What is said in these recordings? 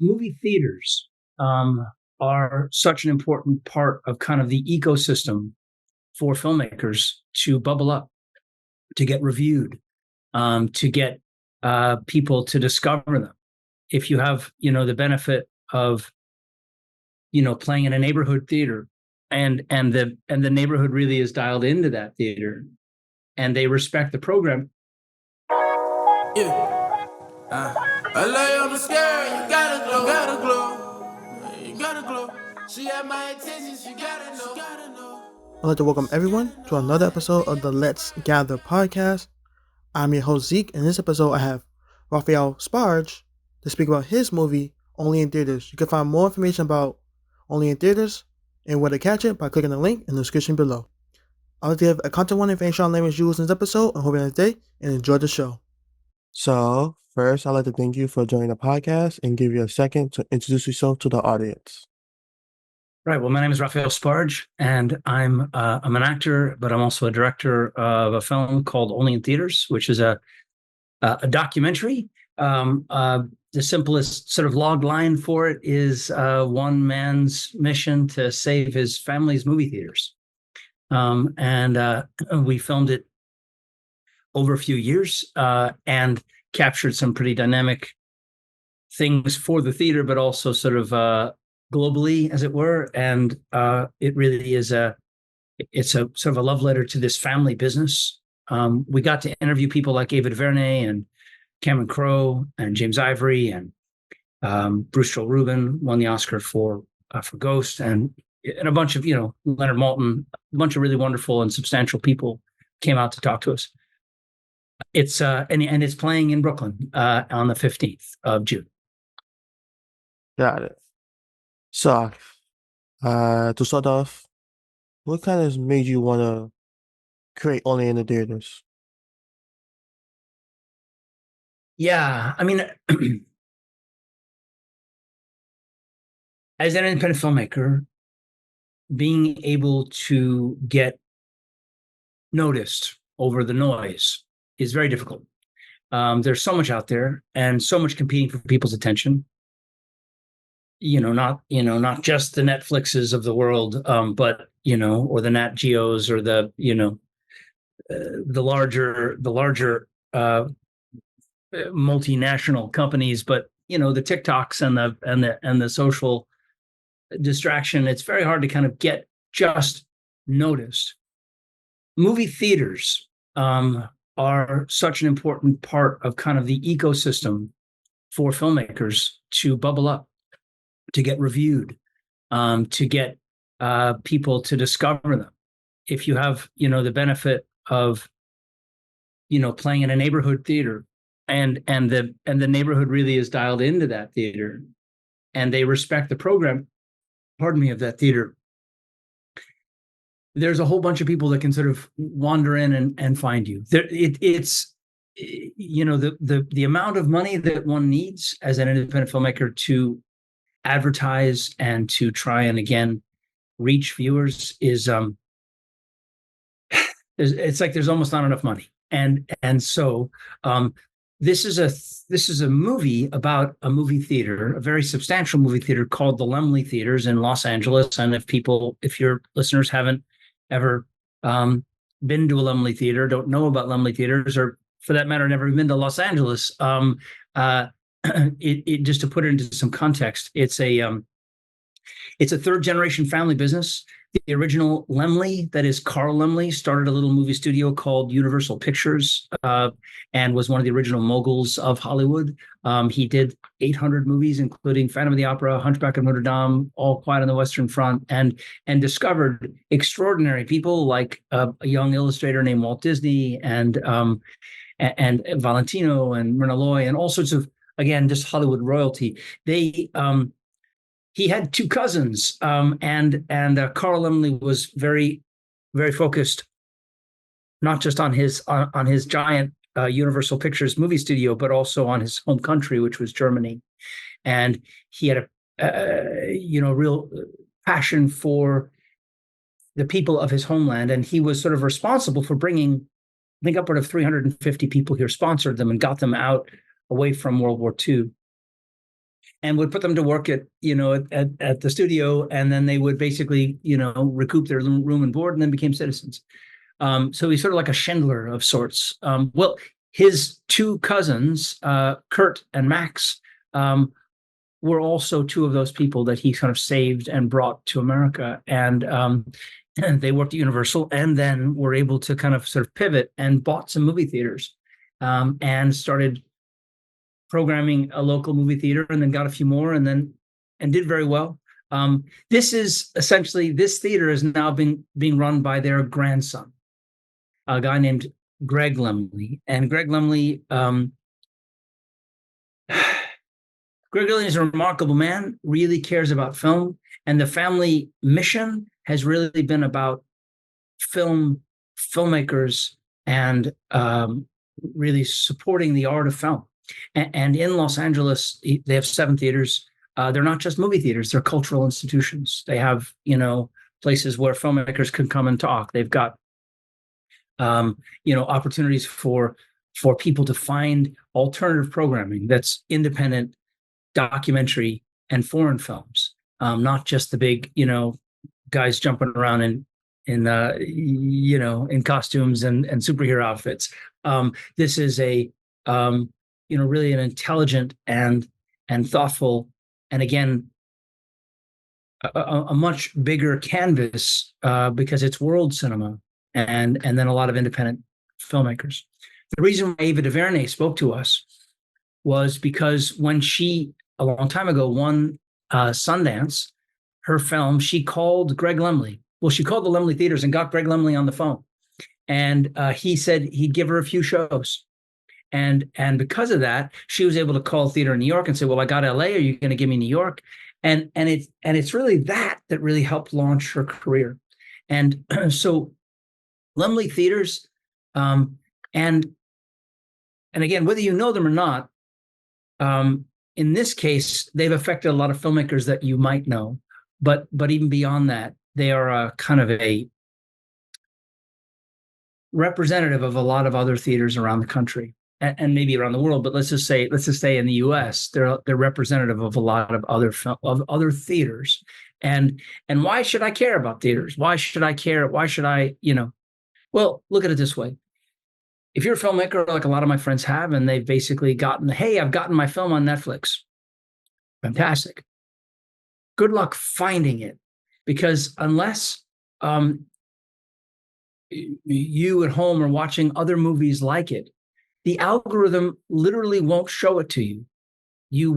movie theaters are such an important part of kind of the ecosystem for filmmakers to bubble up, to get reviewed, to get people to discover them. If you have, the benefit of, playing in a neighborhood theater, and the neighborhood really is dialed into that theater, and they respect the program. Yeah. I lay on the scale, you gotta glow, you gotta glow. She had my attention, she gotta know. I'd like to welcome everyone to another episode of the Let's Gather podcast. I'm your host Zeke, and in this episode I have Raphael Sbarge to speak about his movie, Only in Theaters. You can find more information about Only in Theaters and where to catch it by clicking the link in the description below. I'd like to give a content warning for any strong language used in this episode, and hope you have a nice day and enjoy the show. So, first, I'd like to thank you for joining the podcast and give you a second to introduce yourself to the audience. Right. Well, my name is Raphael Sbarge, and I'm an actor, but I'm also a director of a film called Only in Theaters, which is a documentary. The simplest sort of log line for it is one man's mission to save his family's movie theaters. And we filmed it over a few years and captured some pretty dynamic things for the theater, but also sort of globally, as it were. And it really is it's a sort of a love letter to this family business. We got to interview people like Ava DuVernay and Cameron Crowe and James Ivory and Bruce Joel Rubin won the Oscar for Ghost, and a bunch of, Leonard Maltin, a bunch of really wonderful and substantial people came out to talk to us. It's and it's playing in Brooklyn on the 15th of June. Got it. So, to start off, what kind of made you want to create Only in the Theaters? Yeah, I mean, as an independent filmmaker, being able to get noticed over the noise is very difficult. There's so much out there and so much competing for people's attention. Not just the Netflixes of the world, but or the Nat Geos or the larger multinational companies, but the TikToks and the social distraction. It's very hard to kind of get just noticed. Movie theaters are such an important part of kind of the ecosystem for filmmakers to bubble up, to get reviewed, to get people to discover them. If you have, the benefit of, playing in a neighborhood theater, and the neighborhood really is dialed into that theater, and they respect the program, of that theater, there's a whole bunch of people that can sort of wander in and find you. It's the amount of money that one needs as an independent filmmaker to advertise and to try and again reach viewers is it's like there's almost not enough money, and so this is a movie about a movie theater, a very substantial movie theater called the Laemmle Theaters in Los Angeles. And if your listeners haven't ever been to a Laemmle Theater, don't know about Laemmle Theaters, or for that matter, never been to Los Angeles, just to put it into some context, it's a third generation family business. The original Laemmle, that is Carl Laemmle, started a little movie studio called Universal Pictures and was one of the original moguls of Hollywood. He did 800 movies, including Phantom of the Opera, Hunchback of Notre Dame, All Quiet on the Western Front, and discovered extraordinary people like a young illustrator named Walt Disney and Valentino and Myrna Loy and all sorts of, again, just Hollywood royalty. He had two cousins, and Carl Laemmle was very, very focused, not just on his giant Universal Pictures movie studio, but also on his home country, which was Germany. And he had a real passion for the people of his homeland, and he was sort of responsible for bringing, I think, upward of 350 people here, sponsored them, and got them out away from World War II. and would put them to work at the studio, and then they would basically recoup their room and board, and then became citizens. So he's sort of like a Schindler of sorts. Well, his two cousins, Kurt and Max, were also two of those people that he kind of saved and brought to America. And they worked at Universal, and then were able to kind of sort of pivot and bought some movie theaters, and started programming a local movie theater, and then got a few more, and did very well. This theater is now being run by their grandson, a guy named Greg Lemley. And Greg Lemley is a remarkable man, really cares about film. And the family mission has really been about filmmakers, and really supporting the art of film. And in Los Angeles, they have 7 theaters. They're not just movie theaters, they're cultural institutions. They have, places where filmmakers can come and talk. They've got, opportunities for people to find alternative programming that's independent documentary and foreign films, not just the big, guys jumping around in costumes and superhero outfits. This is a really an intelligent and thoughtful, and again, a much bigger canvas, because it's world cinema, and then a lot of independent filmmakers. The reason why Ava DuVernay spoke to us was because when she, a long time ago, won Sundance, her film, she called Greg Lemley. Well, she called the Lemley Theaters and got Greg Lemley on the phone. And he said he'd give her a few shows. And because of that, she was able to call a theater in New York and say, well, I got LA, are you going to give me New York? And it's really that really helped launch her career. And so Lemley Theaters, and again, whether you know them or not, in this case, they've affected a lot of filmmakers that you might know, but even beyond that, they are a kind of a representative of a lot of other theaters around the country, and maybe around the world. But let's just say in the U.S., they're representative of a lot of other theaters. And why should I care about theaters? Why should I care? Why should I? Well, look at it this way. If you're a filmmaker, like a lot of my friends have, and they've basically I've gotten my film on Netflix. Fantastic. Good luck finding it, because unless you at home are watching other movies like it, the algorithm literally won't show it to you.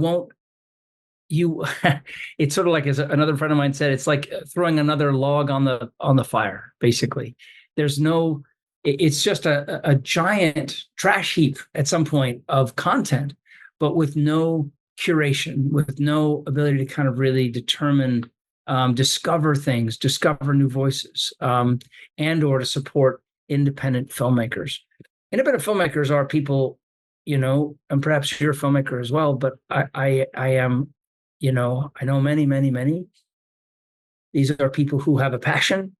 It's sort of like, as another friend of mine said, it's like throwing another log on the fire, basically. It's just a giant trash heap at some point of content, but with no curation, with no ability to kind of really determine, discover things, discover new voices, and or to support independent filmmakers. Independent filmmakers are people, and perhaps you're a filmmaker as well, but I am, I know many, many, many. These are people who have a passion,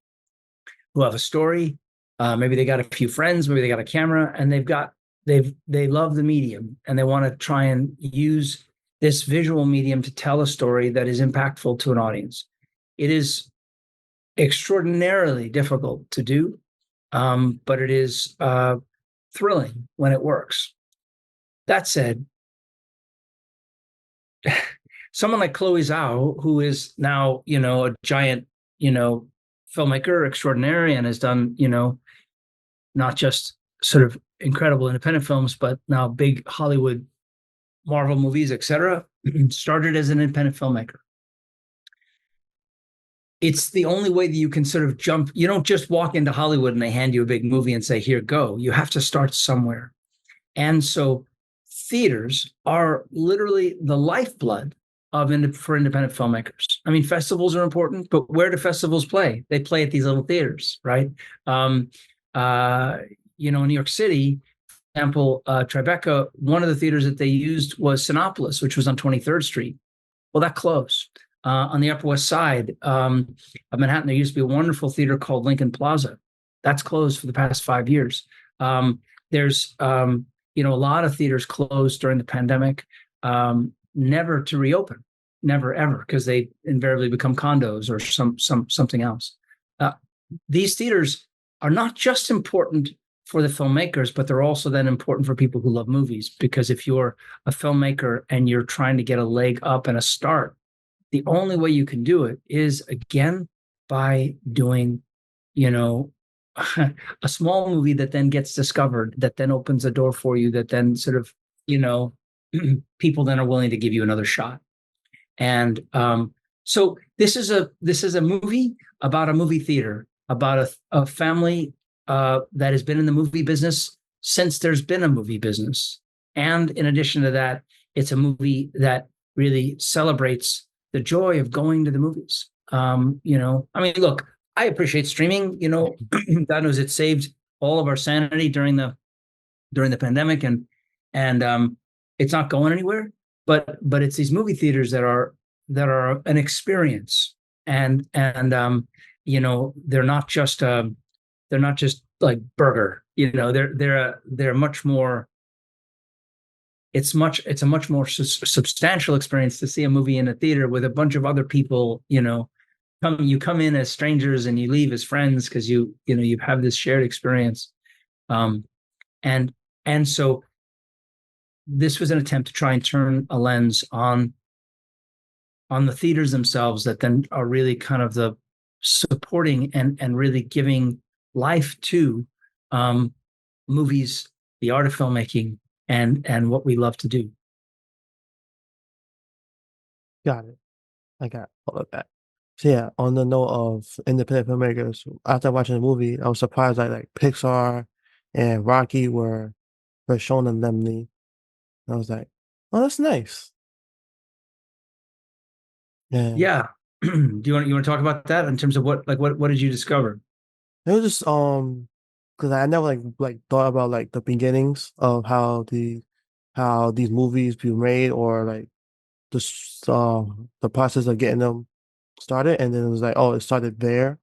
who have a story. Maybe they got a few friends, maybe they got a camera, and they love the medium, and they want to try and use this visual medium to tell a story that is impactful to an audience. It is extraordinarily difficult to do, but it is thrilling when it works. That said, someone like Chloe Zhao, who is now, a giant, filmmaker extraordinary, and has done, not just sort of incredible independent films, but now big Hollywood, Marvel movies, etc., started as an independent filmmaker. It's the only way that you can sort of jump. You don't just walk into Hollywood and they hand you a big movie and say, here, go. You have to start somewhere. And so theaters are literally the lifeblood for independent filmmakers. I mean, festivals are important, but where do festivals play? They play at these little theaters, right? In New York City, for example, Tribeca, one of the theaters that they used was Sinopolis, which was on 23rd Street. Well, that closed. On the Upper West Side of Manhattan, there used to be a wonderful theater called Lincoln Plaza. That's closed for the past 5 years. There's a lot of theaters closed during the pandemic. never to reopen, never ever, because they invariably become condos or something else. Uh, these theaters are not just important for the filmmakers, but they're also then important for people who love movies. Because if you're a filmmaker and you're trying to get a leg up and a start, the only way you can do it is again by doing, you know, a small movie that then gets discovered, that then opens a door for you, that then sort of, you know, people then are willing to give you another shot. And so this is a movie about a movie theater, about a family that has been in the movie business since there's been a movie business. And in addition to that, it's a movie that really celebrates the joy of going to the movies. I mean, look, I appreciate streaming. God knows it saved all of our sanity during the pandemic, and it's not going anywhere. But it's these movie theaters that are an experience, and they're not just like burger. They're much more. It's a much more substantial experience to see a movie in a theater with a bunch of other people. You come in as strangers and you leave as friends because you have this shared experience. Um, and and so this was an attempt to try and turn a lens on the theaters themselves that then are really kind of the supporting and really giving life to um, movies, the art of filmmaking, and what we love to do. Got it. I got all of that. So yeah, on the note of independent filmmakers, after watching the movie, I was surprised that like Pixar and Rocky were shown in Lemony. I was like, oh, that's nice. And Yeah. Do you want to talk about that in terms of what did you discover? it was just because I never like thought about like the beginnings of how these movies be made or like the process of getting them started, and then it was like, oh, it started there.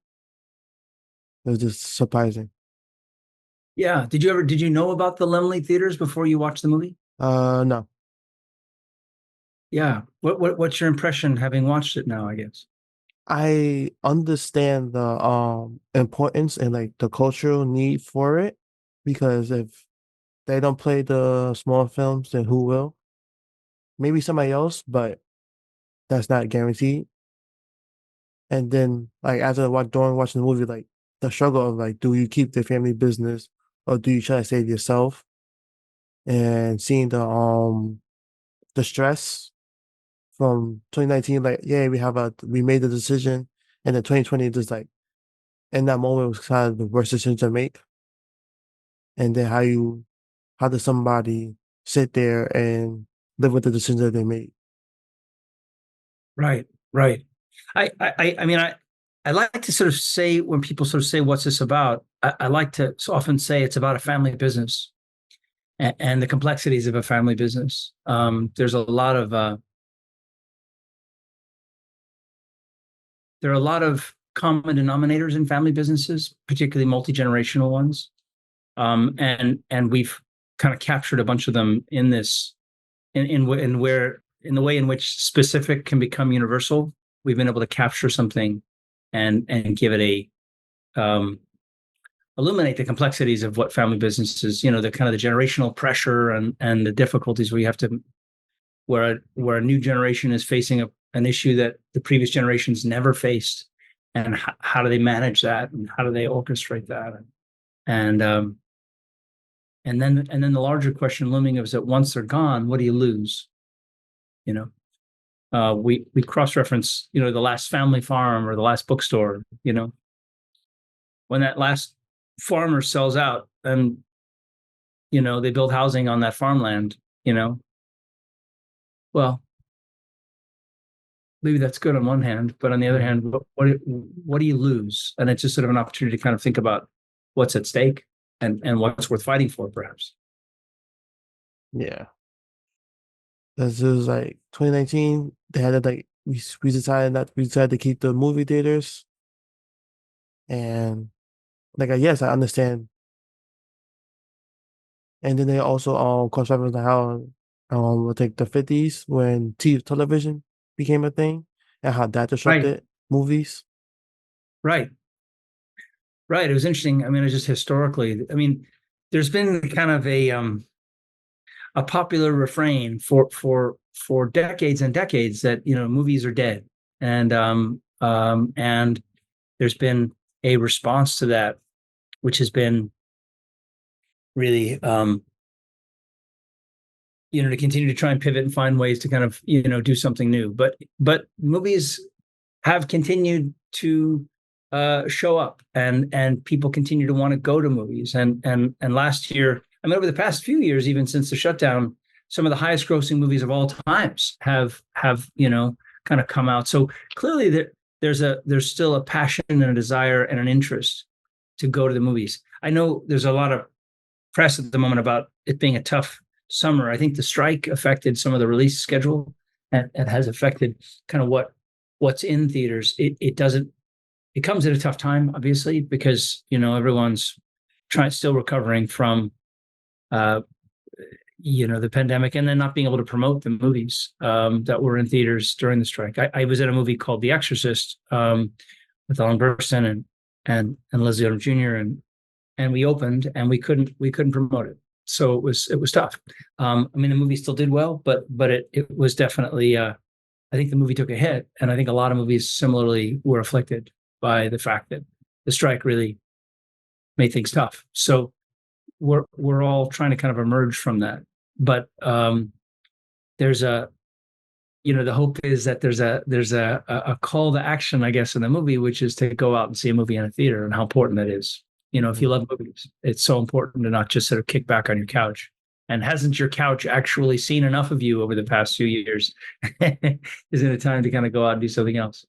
It was just surprising. Yeah. Did you know about the Lemley theaters before you watched the movie? No. Yeah. What's your impression having watched it now, I guess? I understand the importance and like the cultural need for it because if they don't play the small films, then who will? Maybe somebody else, but that's not guaranteed. And then like after during watching the movie, like the struggle of like, do you keep the family business or do you try to save yourself? And seeing the stress from 2019, like, yeah, we made the decision, and then 2020 just like in that moment was kind of the worst decision to make. And then how does somebody sit there and live with the decisions that they made? Right, right. I mean, I like to sort of say when people sort of say, "What's this about?" I like to so often say it's about a family business and the complexities of a family business. There are a lot of common denominators in family businesses, particularly multi-generational ones, and we've kind of captured a bunch of them in this in where in the way in which specific can become universal. We've been able to capture something and give it a illuminate the complexities of what family businesses, the kind of the generational pressure and the difficulties we have to where a new generation is facing an issue that the previous generations never faced, and how do they manage that, and how do they orchestrate that, and um, and then the larger question looming is that once they're gone, what do you lose? You know, we cross reference, the last family farm or the last bookstore. When that last farmer sells out, and they build housing on that farmland. Well, maybe that's good on one hand, but on the other Mhm. hand, what do you lose? And it's just sort of an opportunity to kind of think about what's at stake and what's worth fighting for, perhaps. Yeah. This is like 2019. They had it like we decided to keep the movie theaters, and like yes, I understand. And then they also cross reference like how I think the 50s when television became a thing and how that Right, disrupted movies. right, right. It was interesting. I mean, it's just historically. I mean, there's been kind of a popular refrain for decades and decades that movies are dead, and there's been a response to that, which has been really to continue to try and pivot and find ways to kind of do something new. But movies have continued to show up, and people continue to want to go to movies. And last year, I mean, over the past few years, even since the shutdown, some of the highest grossing movies of all times have kind of come out. So clearly, there's still a passion and a desire and an interest to go to the movies. I know there's a lot of press at the moment about it being a tough summer. I think the strike affected some of the release schedule, and has affected kind of what's in theaters. It doesn't. It comes at a tough time, obviously, because everyone's still recovering from uh, the pandemic, and then not being able to promote the movies that were in theaters during the strike. I was in a movie called The Exorcist with Ellen Burstyn and Leslie Odom Jr. and we opened and we couldn't promote it, so it was tough. I mean, the movie still did well, but it was definitely I think the movie took a hit, and I think a lot of movies similarly were afflicted by the fact that the strike really made things tough. So we're all trying to kind of emerge from that. But there's a the hope is that there's a call to action, I guess, in the movie, which is to go out and see a movie in a theater, and how important that is. If you love movies, it's so important to not just sort of kick back on your couch. And hasn't your couch actually seen enough of you over the past few years? Isn't it time to kind of go out and do something else?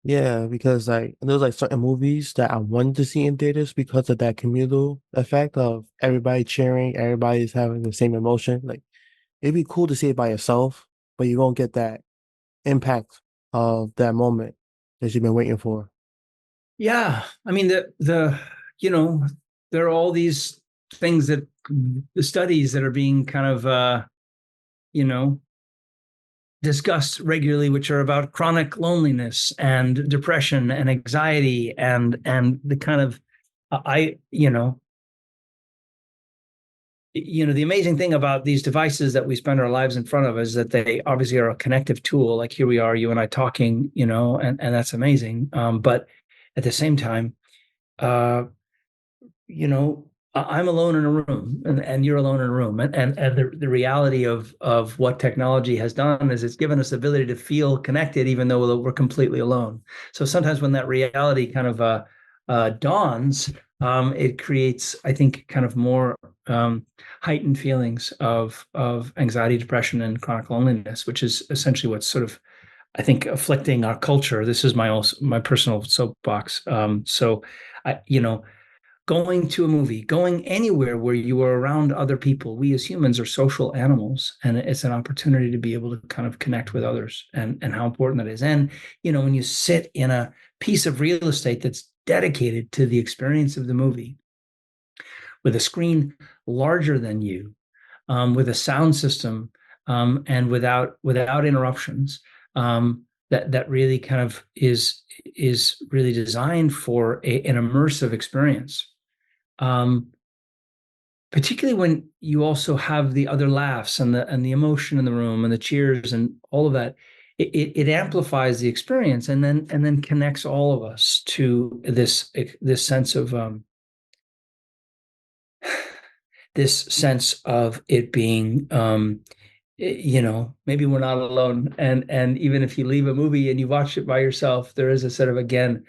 Yeah, because like there's like certain movies that I wanted to see in theaters because of that communal effect of everybody cheering, everybody's having the same emotion. Like it'd be cool to see it by yourself, but you won't get that impact of that moment that you've been waiting for. Yeah, I mean the you know there are all these things that the studies that are being kind of you know discussed regularly, which are about chronic loneliness and depression and anxiety and the kind of I the amazing thing about these devices that we spend our lives in front of is that they obviously are a connective tool. Like here we are, you and I talking, and that's amazing. But at the same time, uh, I'm alone in a room, and you're alone in a room, and the reality of what technology has done is it's given us the ability to feel connected even though we're completely alone. So sometimes when that reality kind of dawns, it creates, I think, kind of more heightened feelings of anxiety, depression, and chronic loneliness, which is essentially what's sort of, I think, afflicting our culture. This is my personal soapbox. So I, going to a movie, going anywhere where you are around other people. We as humans are social animals, and it's an opportunity to be able to kind of connect with others, and how important that is. And, when you sit in a piece of real estate that's dedicated to the experience of the movie, with a screen larger than you, with a sound system, and without interruptions, that really kind of is really designed for an immersive experience, um, particularly when you also have the other laughs and the emotion in the room and the cheers and all of that. It amplifies the experience, and then connects all of us to this sense of it being maybe we're not alone. And even if you leave a movie and you watch it by yourself, there is a sort of, again,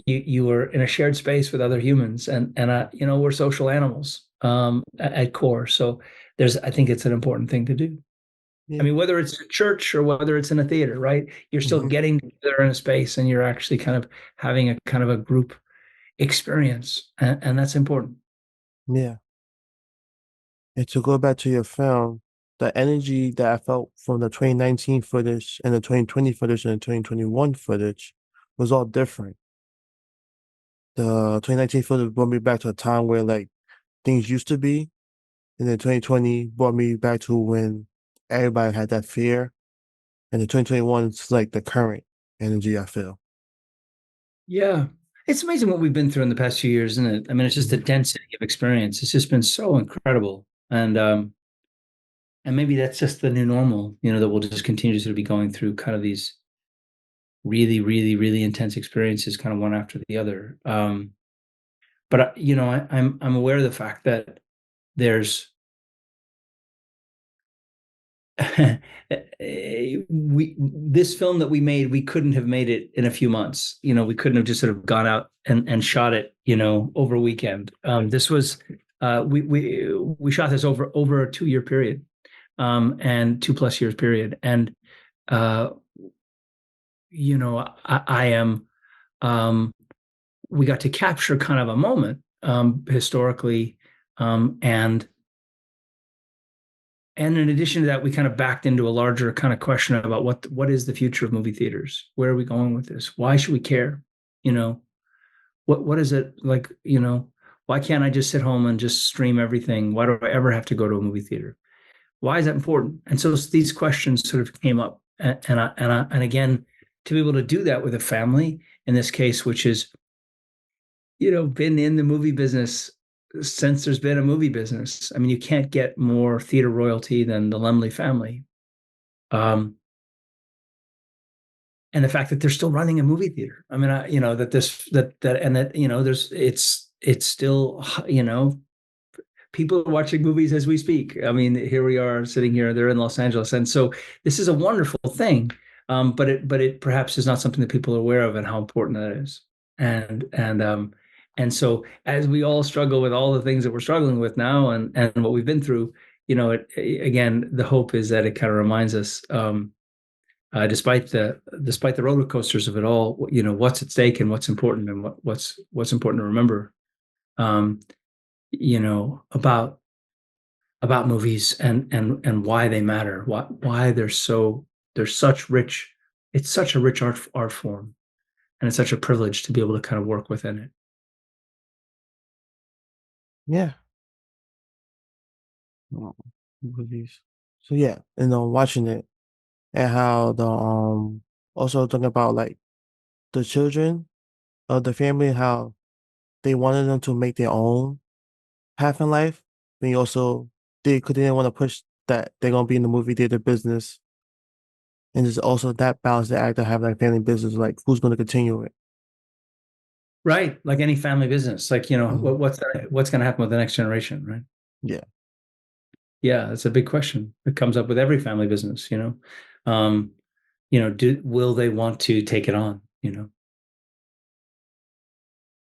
you are in a shared space with other humans, and we're social animals at core. So I think it's an important thing to do. I Yeah. mean, whether it's a church or whether it's in a theater, right? You're still Hmm. getting together in a space, and you're actually kind of having a kind of a group experience, and that's important. Yeah. And to go back to your film, the energy that I felt from the 2019 footage and the 2020 footage and the 2021 footage was all different. The 2019 footage brought me back to a time where like things used to be, and then 2020 brought me back to when everybody had that fear. And the 2021 is like the current energy, I feel. Yeah. It's amazing what we've been through in the past few years, isn't it? I mean, it's just the Mhm. density of experience. It's just been so incredible. And maybe that's just the new normal, that we'll just continue to sort of be going through kind of these really, really, really intense experiences, kind of one after the other. But I'm aware of the fact that there's we this film that we made, we couldn't have made it in a few months. We couldn't have just sort of gone out and shot it, over a weekend. This was we shot this over a 2 year period, and 2+ years period, and uh, I am we got to capture kind of a moment, historically, and in addition to that, we kind of backed into a larger kind of question about what is the future of movie theaters? Where are we going with this? Why should we care? You know, what is it like? Why can't I just sit home and just stream everything? Why do I ever have to go to a movie theater? Why is that important? And so these questions sort of came up, and again, to be able to do that with a family in this case, which is been in the movie business since there's been a movie business. I mean, you can't get more theater royalty than the Lemley family. Um, and the fact that they're still running a movie theater. I mean, that this that and that there's it's still people are watching movies as we speak. I mean, here we are sitting here. They're in Los Angeles, and so this is a wonderful thing. But it perhaps is not something that people are aware of and how important that is. And so as we all struggle with all the things that we're struggling with now and what we've been through, again, the hope is that it kind of reminds us, despite the roller coasters of it all, what's at stake and what's important and what's important to remember, um, about movies and why they matter, why they're such rich. It's such a rich art form, and it's such a privilege to be able to kind of work within it. Yeah. Oh, movies. So yeah, watching it and how the also talking about like the children of the family, how they wanted them to make their own path in life. Then you also they didn't want to push that they're gonna be in the movie theater business. And there's also that balance the actor have like family business, like who's gonna continue it. Right, like any family business, like Mhm. what's going to happen with the next generation, right? Yeah. Yeah, that's a big question. It comes up with every family business, um, will they want to take it on?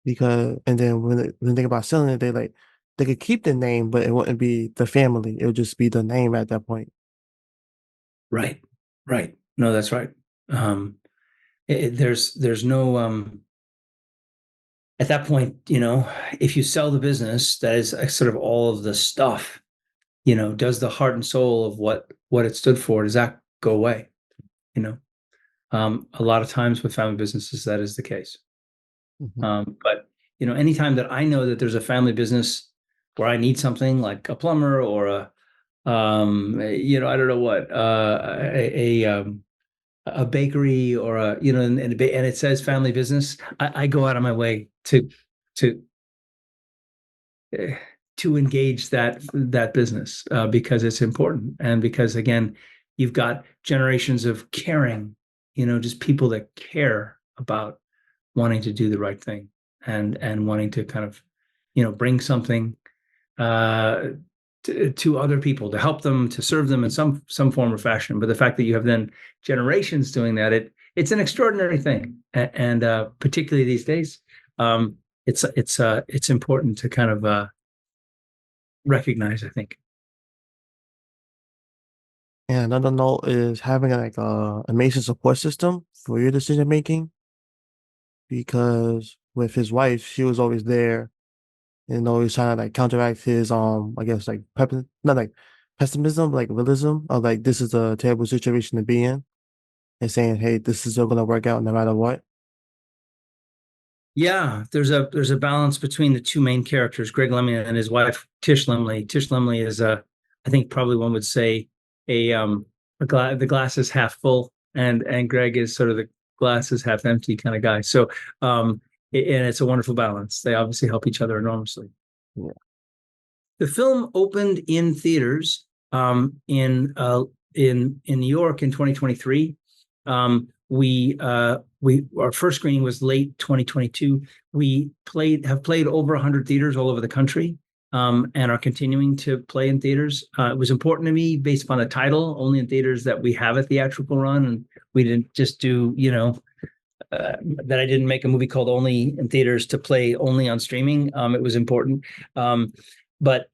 Because and then when they think about selling it, they could keep the name, but it wouldn't be the family. It would just be the name at that point. Right, right. No, that's right. Um, there's no at that point, if you sell the business, that is sort of all of the stuff. Does the heart and soul of what it stood for, does that go away? You know, a lot of times with family businesses, that is the case. Mhm. But anytime that I know that there's a family business where I need something like a plumber or I don't know what, a bakery or and it says family business, I go out of my way to eh, to engage that business, because it's important, and because again, you've got generations of caring, just people that care about wanting to do the right thing and wanting to kind of bring something, uh, to other people, to help them, to serve them in some form or fashion. But the fact that you have then generations doing that, it's an extraordinary thing, and particularly these days, it's important to kind of recognize, I think. And another note is having like a amazing support system for your decision making because with his wife, she was always there and always trying to like counteract his I guess like not like pessimism, like realism of like this is a terrible situation to be in and saying, hey, this is still gonna work out no matter what. Yeah, there's a balance between the two main characters, Greg Lemley and his wife Tish Lemley. Tish Lemley is I think probably one would say the glass is half full, and Greg is sort of the glass is half empty kind of guy. So and it's a wonderful balance. They obviously help each other enormously. Yeah. The film opened in theaters in New York in 2023. We our first screening was late 2022. We have played over 100 theaters all over the country, and are continuing to play in theaters. It was important to me based upon the title, only in theaters, that we have a theatrical run, and we didn't just do, that I didn't make a movie called Only in Theaters to play only on streaming. It was important. But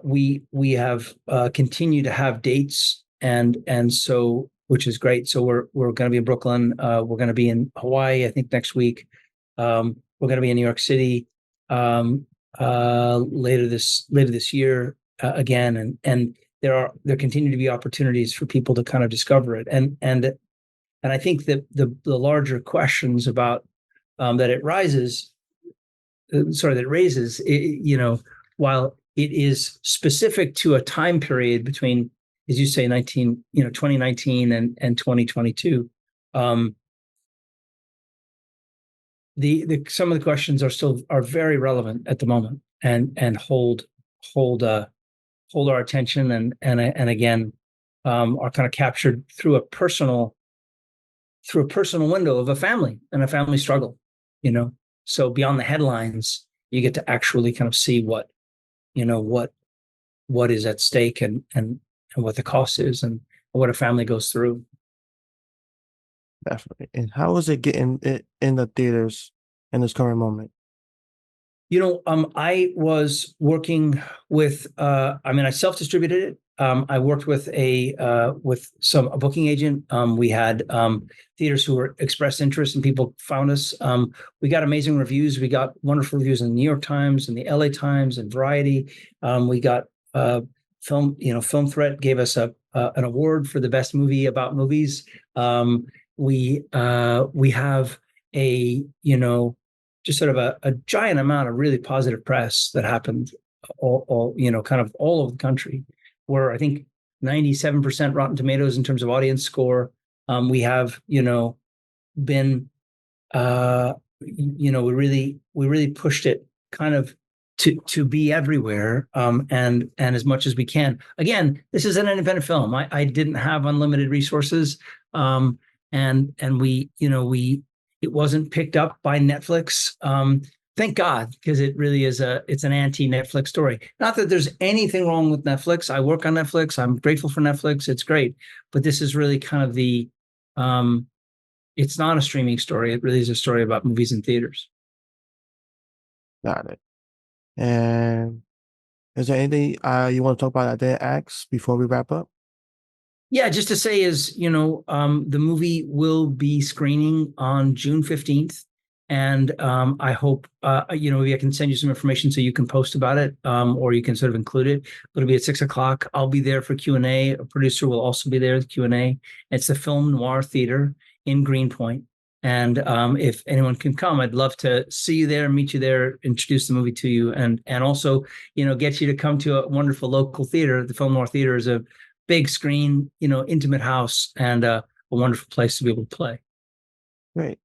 we have continued to have dates, and so, which is great. So we're going to be in Brooklyn. We're going to be in Hawaii, I think, next week. We're going to be in New York City later this year again, and there continue to be opportunities for people to kind of discover it, and I think that the larger questions about that it raises, while it is specific to a time period between, as you say, 2019 and 2022. The some of the questions are very relevant at the moment, and hold our attention, and again are kind of captured through a personal window of a family and a family struggle. So beyond the headlines, you get to actually kind of see what is at stake, and what the cost is, and what a family goes through. Definitely. And how is it getting it in the theaters in this current moment? I was working with, I self-distributed it. I worked with a booking agent. We had theaters who were expressed interest, and people found us. We got amazing reviews. We got wonderful reviews in the New York Times and the LA Times and Variety. We got Film Threat gave us an award for the best movie about movies. We have just sort of a giant amount of really positive press that happened all kind of all over the country. We're, I think, 97% Rotten Tomatoes in terms of audience score. We have been we really pushed it kind of to be everywhere, and as much as we can. Again, this is an independent film. I didn't have unlimited resources, and it wasn't picked up by Netflix. Thank God, because it really is it's an anti-Netflix story. Not that there's anything wrong with Netflix. I work on Netflix. I'm grateful for Netflix. It's great. But this is really kind of it's not a streaming story. It really is a story about movies in theaters. Got it. And is there anything you want to talk about that they asked before we wrap up? Yeah, just to say is, the movie will be screening on June 15th. And I hope, maybe I can send you some information so you can post about it, or you can sort of include it. It'll be at 6:00. I'll be there for Q&A. A producer will also be there at Q&A. It's the Film Noir Theater in Greenpoint. And if anyone can come, I'd love to see you there, meet you there, introduce the movie to you, and also, get you to come to a wonderful local theater. The Film Noir Theater is a big screen, intimate house, and a wonderful place to be able to play. Great.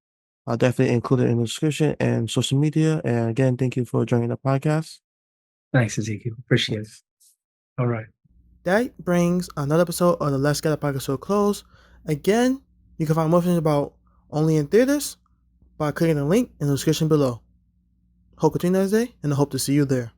I'll definitely include it in the description and social media. And again, thank you for joining the podcast. Thanks, Ezekiel. Appreciate it. All right. That brings another episode of the Let's Get a Podcast to a close. Again, you can find more information about Only in Theaters by clicking the link in the description below. Hope continues day, and I hope to see you there.